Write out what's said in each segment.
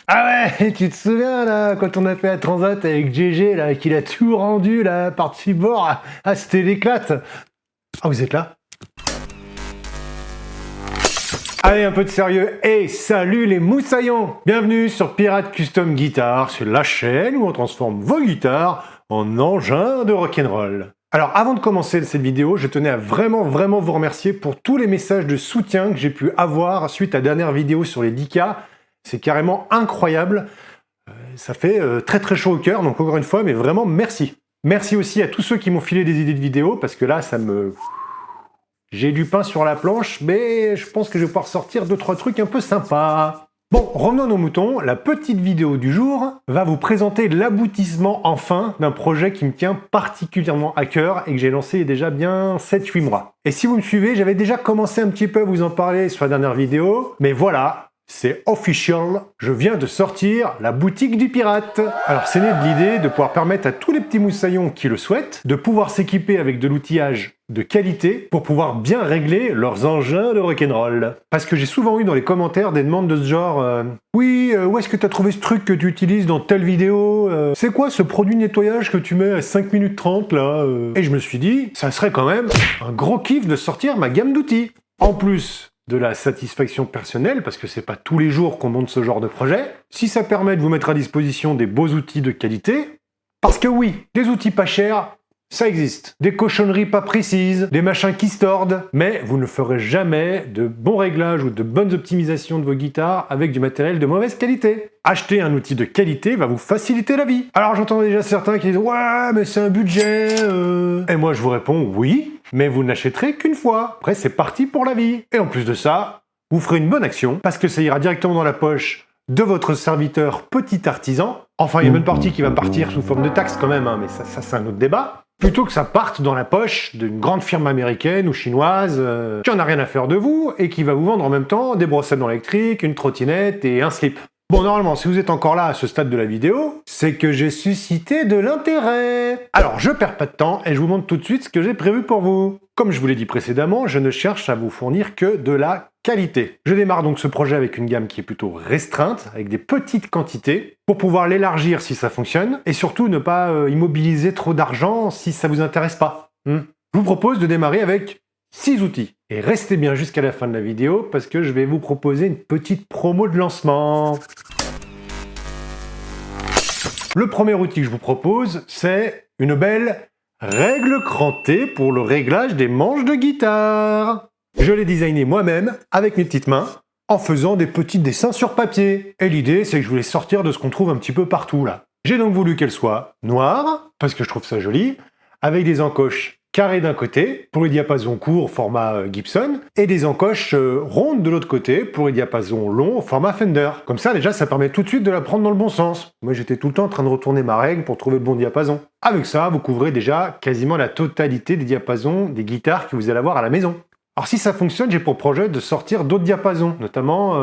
Ah ouais, tu te souviens là, quand on a fait la transat avec GG là, qu'il a tout rendu là, par-dessus bord. Ah, c'était l'éclate. Ah, vous êtes là? Allez, un peu de sérieux. Et salut les moussaillons! Bienvenue sur Pirate Custom Guitar, sur la chaîne où on transforme vos guitares en engins de rock'n'roll. Alors avant de commencer cette vidéo, je tenais à vraiment vous remercier pour tous les messages de soutien que j'ai pu avoir suite à la dernière vidéo sur les 10K. C'est carrément incroyable. Ça fait très chaud au cœur, donc encore une fois, mais vraiment merci. Merci aussi à tous ceux qui m'ont filé des idées de vidéos, parce que là, j'ai du pain sur la planche, mais je pense que je vais pouvoir sortir 2-3 trucs un peu sympas. Bon, revenons à nos moutons. La petite vidéo du jour va vous présenter l'aboutissement enfin d'un projet qui me tient particulièrement à cœur et que j'ai lancé il y a déjà bien 7-8 mois. Et si vous me suivez, j'avais déjà commencé un petit peu à vous en parler sur la dernière vidéo, mais voilà, c'est official, je viens de sortir la boutique du pirate. Alors c'est né de l'idée de pouvoir permettre à tous les petits moussaillons qui le souhaitent de pouvoir s'équiper avec de l'outillage de qualité pour pouvoir bien régler leurs engins de rock'n'roll. Parce que j'ai souvent eu dans les commentaires des demandes de ce genre oui, où est-ce que tu as trouvé ce truc que tu utilises dans telle vidéo c'est quoi ce produit de nettoyage que tu mets à 5 minutes 30 là Et je me suis dit, ça serait quand même un gros kiff de sortir ma gamme d'outils. En plus de la satisfaction personnelle, parce que c'est pas tous les jours qu'on monte ce genre de projet, si ça permet de vous mettre à disposition des beaux outils de qualité, parce que oui, des outils pas chers, ça existe. Des cochonneries pas précises, des machins qui se tordent, mais vous ne ferez jamais de bons réglages ou de bonnes optimisations de vos guitares avec du matériel de mauvaise qualité. Acheter un outil de qualité va vous faciliter la vie. Alors j'entends déjà certains qui disent « Ouais, mais c'est un budget Et moi je vous réponds « Oui, mais vous n'achèterez qu'une fois. Après c'est parti pour la vie. Et en plus de ça, vous ferez une bonne action, parce que ça ira directement dans la poche de votre serviteur petit artisan. Enfin, il y a une bonne partie qui va partir sous forme de taxe quand même, hein, mais ça c'est un autre débat. Plutôt que ça parte dans la poche d'une grande firme américaine ou chinoise qui en a rien à faire de vous et qui va vous vendre en même temps des brosses à dents électriques, une trottinette et un slip. Bon, normalement, si vous êtes encore là à ce stade de la vidéo, c'est que j'ai suscité de l'intérêt. Alors, je perds pas de temps et je vous montre tout de suite ce que j'ai prévu pour vous. Comme je vous l'ai dit précédemment, je ne cherche à vous fournir que de la qualité. Je démarre donc ce projet avec une gamme qui est plutôt restreinte, avec des petites quantités, pour pouvoir l'élargir si ça fonctionne, et surtout ne pas immobiliser trop d'argent si ça vous intéresse pas. Je vous propose de démarrer avec 6 outils. Et restez bien jusqu'à la fin de la vidéo, parce que je vais vous proposer une petite promo de lancement. Le premier outil que je vous propose, c'est une belle règle crantée pour le réglage des manches de guitare. Je l'ai designé moi-même, avec mes petites mains, en faisant des petits dessins sur papier. Et l'idée, c'est que je voulais sortir de ce qu'on trouve un petit peu partout là. J'ai donc voulu qu'elle soit noire, parce que je trouve ça joli, avec des encoches carrées d'un côté, pour les diapasons courts format Gibson, et des encoches rondes de l'autre côté, pour les diapasons longs format Fender. Comme ça, déjà, ça permet tout de suite de la prendre dans le bon sens. Moi, j'étais tout le temps en train de retourner ma règle pour trouver le bon diapason. Avec ça, vous couvrez déjà quasiment la totalité des diapasons des guitares que vous allez avoir à la maison. Alors si ça fonctionne, j'ai pour projet de sortir d'autres diapasons, notamment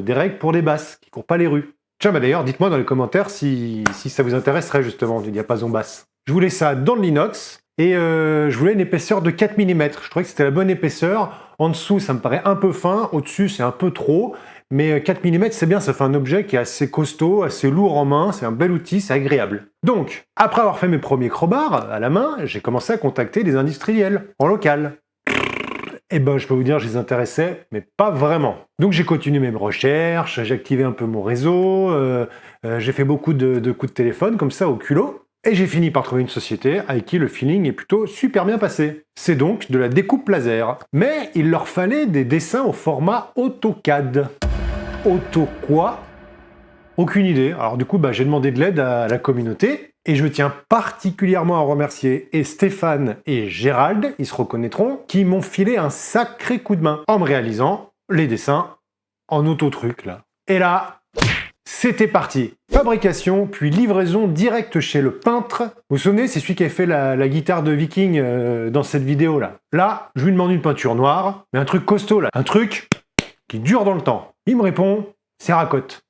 des règles pour les basses, qui courent pas les rues. Tiens, bah d'ailleurs, dites-moi dans les commentaires si ça vous intéresserait justement, du diapason basse. Je voulais ça dans de l'inox, et je voulais une épaisseur de 4 mm. Je trouvais que c'était la bonne épaisseur. En dessous, ça me paraît un peu fin, au-dessus, c'est un peu trop, mais 4 mm, c'est bien, ça fait un objet qui est assez costaud, assez lourd en main, c'est un bel outil, c'est agréable. Donc, après avoir fait mes premiers crowbars à la main, j'ai commencé à contacter des industriels, en local. Eh ben, je peux vous dire, je les intéressais, mais pas vraiment. Donc j'ai continué mes recherches, j'ai activé un peu mon réseau, j'ai fait beaucoup de coups de téléphone, comme ça, au culot, et j'ai fini par trouver une société avec qui le feeling est plutôt super bien passé. C'est donc de la découpe laser. Mais il leur fallait des dessins au format AutoCAD. Auto quoi? Aucune idée. Alors du coup, j'ai demandé de l'aide à la communauté, et je tiens particulièrement à remercier Stéphane et Gérald, ils se reconnaîtront, qui m'ont filé un sacré coup de main en me réalisant les dessins en auto-truc là. Et là, c'était parti. Fabrication, puis livraison directe chez le peintre. Vous vous souvenez, c'est celui qui a fait la guitare de Viking dans cette vidéo là. Là, je lui demande une peinture noire, mais un truc costaud là, un truc qui dure dans le temps. Il me répond, Cerakote.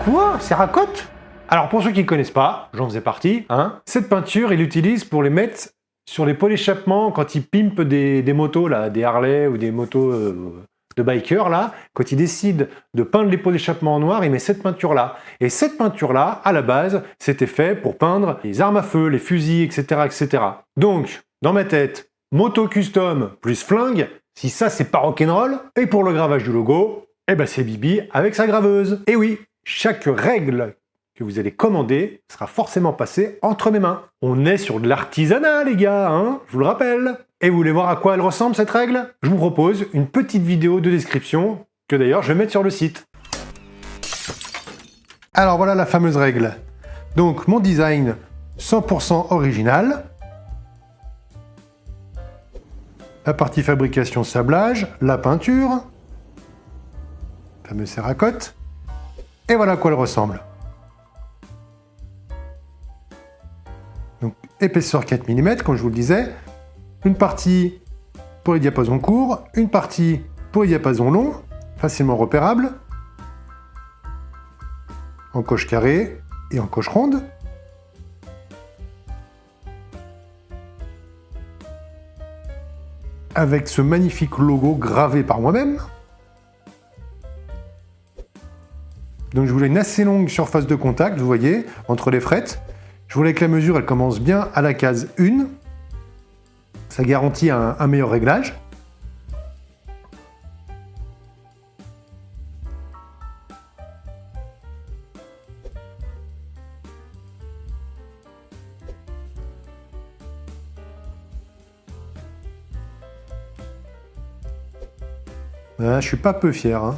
Quoi? Cerakote? Alors pour ceux qui ne connaissent pas, j'en faisais partie, cette peinture, il l'utilise pour les mettre sur les pots d'échappement quand il pimpe des motos, là, des Harley ou des motos de biker, là, quand il décide de peindre les pots d'échappement en noir, il met cette peinture-là. Et cette peinture-là, à la base, c'était fait pour peindre les armes à feu, les fusils, etc., etc. Donc, dans ma tête, moto custom plus flingue, si ça c'est pas rock'n'roll, et pour le gravage du logo, eh ben c'est Bibi avec sa graveuse. Et oui, chaque règle que vous allez commander sera forcément passée entre mes mains. On est sur de l'artisanat, les gars, hein, je vous le rappelle. Et vous voulez voir à quoi elle ressemble, cette règle? Je vous propose une petite vidéo de description, que d'ailleurs je vais mettre sur le site. Alors voilà la fameuse règle. Donc mon design 100% original. La partie fabrication sablage, la peinture, fameux Cerakote, et voilà à quoi elle ressemble. Donc épaisseur 4 mm, comme je vous le disais, une partie pour les diapasons courts, une partie pour les diapasons longs, facilement repérables, en coche carrée et en coche ronde. Avec ce magnifique logo gravé par moi-même. Donc je voulais une assez longue surface de contact, vous voyez, entre les frettes. Je voulais que la mesure, elle commence bien à la case 1. Ça garantit un meilleur réglage. Ah, je suis pas peu fier, hein.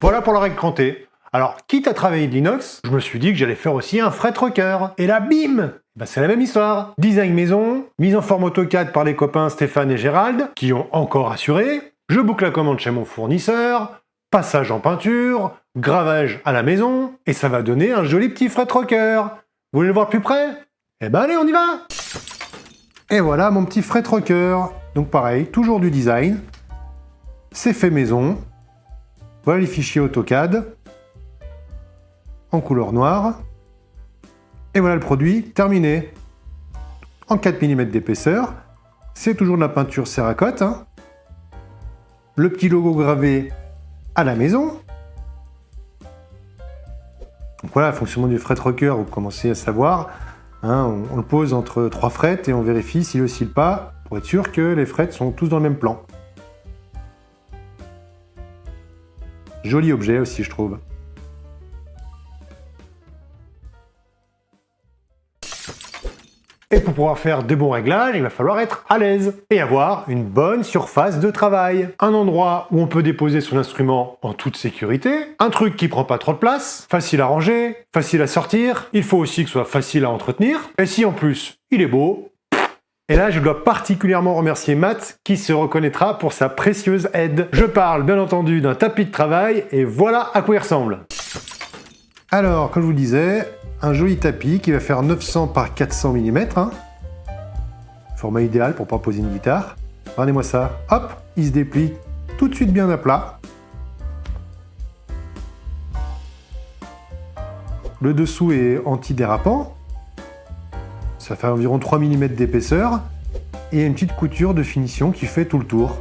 Voilà pour la règle crantée. Alors, quitte à travailler de l'inox, je me suis dit que j'allais faire aussi un fret rocker. Et là, bim, bah, c'est la même histoire. Design maison, mise en forme AutoCAD par les copains Stéphane et Gérald, qui ont encore assuré. Je boucle la commande chez mon fournisseur, passage en peinture, gravage à la maison, et ça va donner un joli petit fret rocker. Vous voulez le voir de plus près? Eh ben allez, on y va! Et voilà mon petit fret rocker. Donc pareil, toujours du design. C'est fait maison. Voilà les fichiers AutoCAD. En couleur noire. Et voilà le produit terminé. En 4 mm d'épaisseur. C'est toujours de la peinture Cerakote, hein. Le petit logo gravé à la maison. Donc voilà, le fonctionnement du fret rocker, vous commencez à savoir. Hein, on le pose entre 3 frettes et on vérifie s'il oscille pas pour être sûr que les frettes sont tous dans le même plan. Joli objet aussi, je trouve. Et pour pouvoir faire de bons réglages, il va falloir être à l'aise et avoir une bonne surface de travail. Un endroit où on peut déposer son instrument en toute sécurité, un truc qui prend pas trop de place, facile à ranger, facile à sortir, il faut aussi que ce soit facile à entretenir, et si en plus il est beau, et là je dois particulièrement remercier Matt qui se reconnaîtra pour sa précieuse aide. Je parle bien entendu d'un tapis de travail, et voilà à quoi il ressemble. Alors, comme je vous le disais, un joli tapis qui va faire 900 par 400 mm. Hein. Format idéal pour pas poser une guitare. Regardez-moi ça. Hop, il se déplie tout de suite bien à plat. Le dessous est antidérapant. Ça fait environ 3 mm d'épaisseur. Et il y a une petite couture de finition qui fait tout le tour.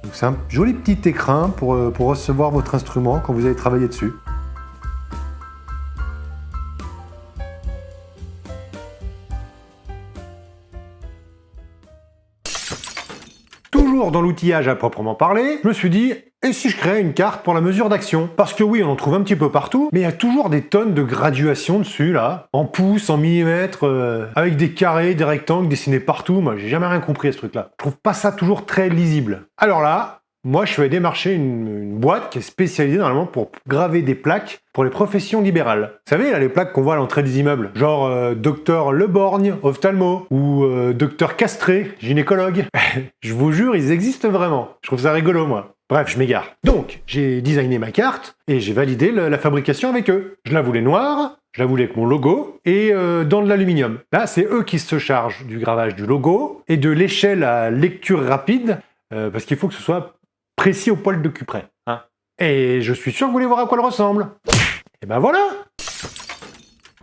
Donc c'est un joli petit écrin pour recevoir votre instrument quand vous allez travailler dessus. Toujours dans l'outillage à proprement parler, je me suis dit, et si je créais une carte pour la mesure d'action? Parce que oui, on en trouve un petit peu partout, mais il y a toujours des tonnes de graduations dessus, là, en pouces, en millimètres, avec des carrés, des rectangles dessinés partout. Moi, j'ai jamais rien compris à ce truc-là. Je trouve pas ça toujours très lisible. Alors là, moi, je suis allé démarcher une boîte qui est spécialisée normalement pour graver des plaques pour les professions libérales. Vous savez, là, les plaques qu'on voit à l'entrée des immeubles, genre Docteur Leborgne, ophtalmo, ou Docteur Castré, gynécologue. Je vous jure, ils existent vraiment. Je trouve ça rigolo, moi. Bref, je m'égare. Donc, j'ai designé ma carte et j'ai validé la fabrication avec eux. Je la voulais noire, je la voulais avec mon logo et dans de l'aluminium. Là, c'est eux qui se chargent du gravage du logo et de l'échelle à lecture rapide, parce qu'il faut que ce soit précis au poil de cul près. Hein. Et je suis sûr que vous voulez voir à quoi elle ressemble. Et ben voilà.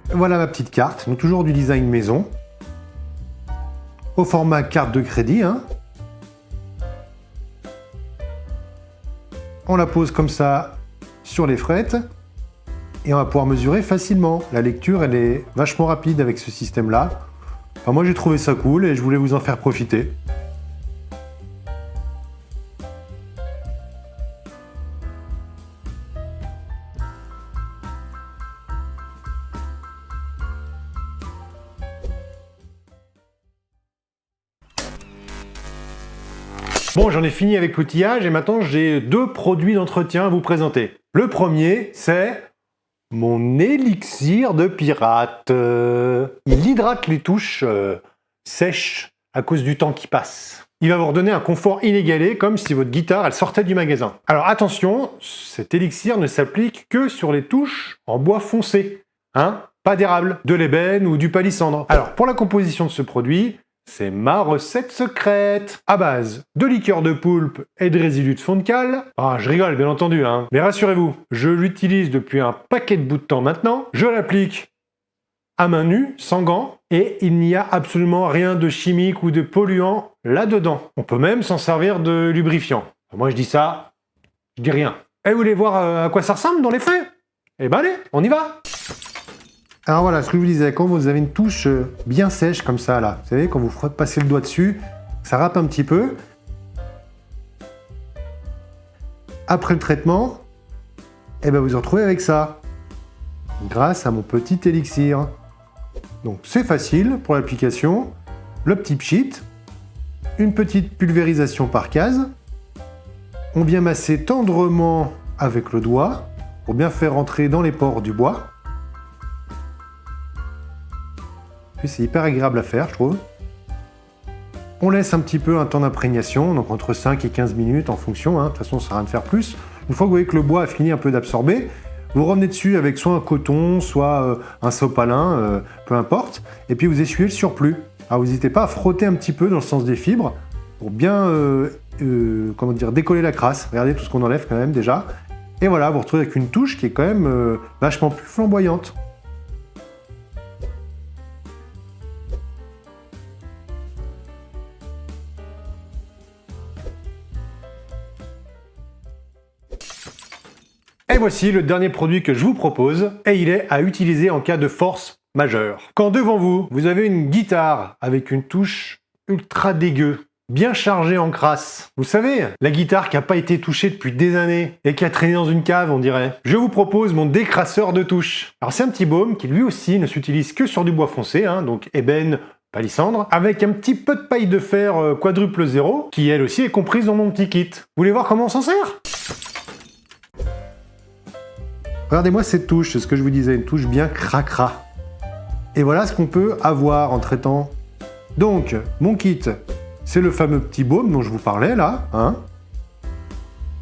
Voilà ma petite carte, donc toujours du design maison. au format carte de crédit. Hein. On la pose comme ça sur les frettes et on va pouvoir mesurer facilement. La lecture, elle est vachement rapide avec ce système-là. Enfin, moi, j'ai trouvé ça cool et je voulais vous en faire profiter. Bon, j'en ai fini avec l'outillage et maintenant j'ai 2 produits d'entretien à vous présenter. Le premier, c'est mon élixir de pirate. Il hydrate les touches sèches à cause du temps qui passe. Il va vous redonner un confort inégalé, comme si votre guitare elle sortait du magasin. Alors attention, cet élixir ne s'applique que sur les touches en bois foncé. Hein? Pas d'érable, de l'ébène ou du palissandre. Alors pour la composition de ce produit, c'est ma recette secrète, à base de liqueur de poulpe et de résidus de fond de cale. Ah, je rigole, bien entendu, hein. Mais rassurez-vous, je l'utilise depuis un paquet de bouts de temps maintenant. Je l'applique à main nue, sans gants, et il n'y a absolument rien de chimique ou de polluant là-dedans. On peut même s'en servir de lubrifiant. Moi, je dis ça, je dis rien. Et vous voulez voir à quoi ça ressemble dans les faits? Eh ben allez, on y va! Alors voilà, ce que je vous disais, quand vous avez une touche bien sèche comme ça, là, vous savez, quand vous passez le doigt dessus, ça râpe un petit peu. Après le traitement, eh ben vous vous retrouvez avec ça, grâce à mon petit élixir. Donc c'est facile pour l'application, le petit pchit, une petite pulvérisation par case. On vient masser tendrement avec le doigt pour bien faire entrer dans les pores du bois. C'est hyper agréable à faire, je trouve. On laisse un petit peu un temps d'imprégnation, donc entre 5 et 15 minutes en fonction, hein. De toute façon ça sert à rien de faire plus. Une fois que vous voyez que le bois a fini un peu d'absorber, vous revenez dessus avec soit un coton, soit un sopalin, peu importe, et puis vous essuyez le surplus. Alors vous n'hésitez pas à frotter un petit peu dans le sens des fibres, pour bien décoller la crasse. Regardez tout ce qu'on enlève quand même déjà. Et voilà, vous vous retrouvez avec une touche qui est quand même vachement plus flamboyante. Et voici le dernier produit que je vous propose, et il est à utiliser en cas de force majeure. Quand devant vous, vous avez une guitare avec une touche ultra dégueu, bien chargée en crasse. Vous savez, la guitare qui n'a pas été touchée depuis des années et qui a traîné dans une cave, on dirait. Je vous propose mon décrasseur de touches. Alors c'est un petit baume qui lui aussi ne s'utilise que sur du bois foncé, hein, donc ébène, palissandre, avec un petit peu de paille de fer quadruple zéro, qui elle aussi est comprise dans mon petit kit. Vous voulez voir comment on s'en sert ? Regardez-moi cette touche, c'est ce que je vous disais, une touche bien cracra. Et voilà ce qu'on peut avoir en traitant. Donc, mon kit, c'est le fameux petit baume dont je vous parlais là, hein.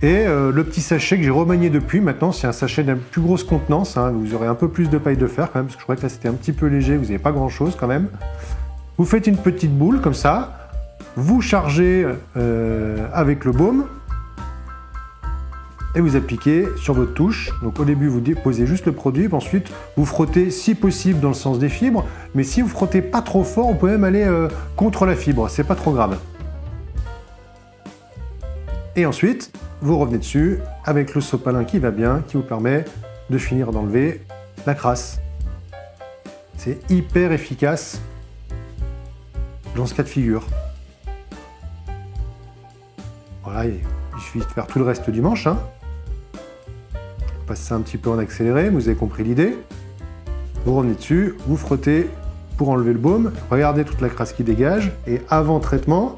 Et le petit sachet que j'ai remanié depuis, maintenant c'est un sachet d'une plus grosse contenance, hein. Vous aurez un peu plus de paille de fer quand même, parce que je crois que là c'était un petit peu léger, vous n'avez pas grand chose quand même. Vous faites une petite boule comme ça, vous chargez avec le baume, et vous appliquez sur votre touche. Donc au début, vous déposez juste le produit, puis ensuite vous frottez si possible dans le sens des fibres, mais si vous frottez pas trop fort, on peut même aller contre la fibre, c'est pas trop grave. Et ensuite, vous revenez dessus avec le sopalin qui va bien, qui vous permet de finir d'enlever la crasse. C'est hyper efficace dans ce cas de figure. Voilà, il suffit de faire tout le reste du manche, hein. Ça un petit peu en accéléré, vous avez compris l'idée. Vous revenez dessus, vous frottez pour enlever le baume. Regardez toute la crasse qui dégage. Et avant traitement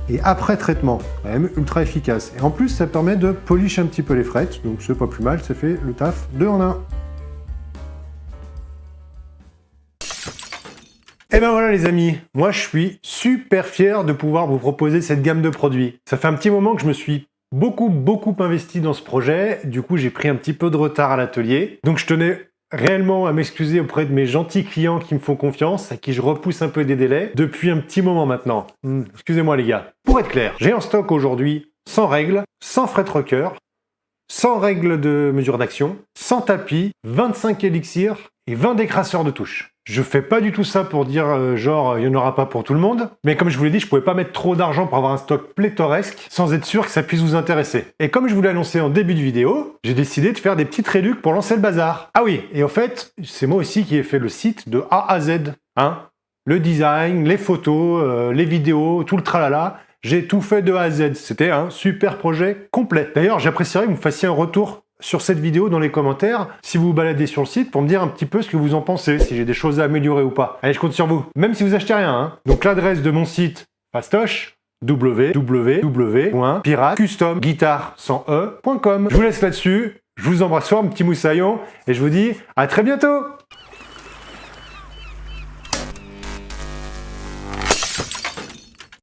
et après traitement, quand même ultra efficace. Et en plus, ça permet de polish un petit peu les frettes, donc c'est pas plus mal, ça fait le taf 2 en 1. Et ben voilà les amis, moi je suis super fier de pouvoir vous proposer cette gamme de produits. Ça fait un petit moment que je me suis beaucoup investi dans ce projet, du coup j'ai pris un petit peu de retard à l'atelier, donc je tenais réellement à m'excuser auprès de mes gentils clients qui me font confiance, à qui je repousse un peu des délais, depuis un petit moment maintenant. Excusez-moi les gars. Pour être clair, j'ai en stock aujourd'hui sans règles, sans fret rocker, sans règles de mesure d'action, sans tapis, 25 élixirs et 20 décrasseurs de touches. Je fais pas du tout ça pour dire genre il y en aura pas pour tout le monde, mais comme je vous l'ai dit, je pouvais pas mettre trop d'argent pour avoir un stock pléthoresque sans être sûr que ça puisse vous intéresser. Et comme je vous l'ai annoncé en début de vidéo, j'ai décidé de faire des petites réducs pour lancer le bazar. Ah oui, et au fait, c'est moi aussi qui ai fait le site de A à Z, hein. Le design, les photos, les vidéos, tout le tralala, j'ai tout fait de A à Z. C'était un super projet complet. D'ailleurs, j'apprécierais que vous me fassiez un retour sur cette vidéo dans les commentaires, si vous vous baladez sur le site, pour me dire un petit peu ce que vous en pensez, si j'ai des choses à améliorer ou pas. Allez, je compte sur vous, même si vous achetez rien, hein. Donc l'adresse de mon site, fastoche, www.piratecustomguitar.com. Je vous laisse là-dessus, je vous embrasse fort, mon petit moussaillon, et je vous dis à très bientôt.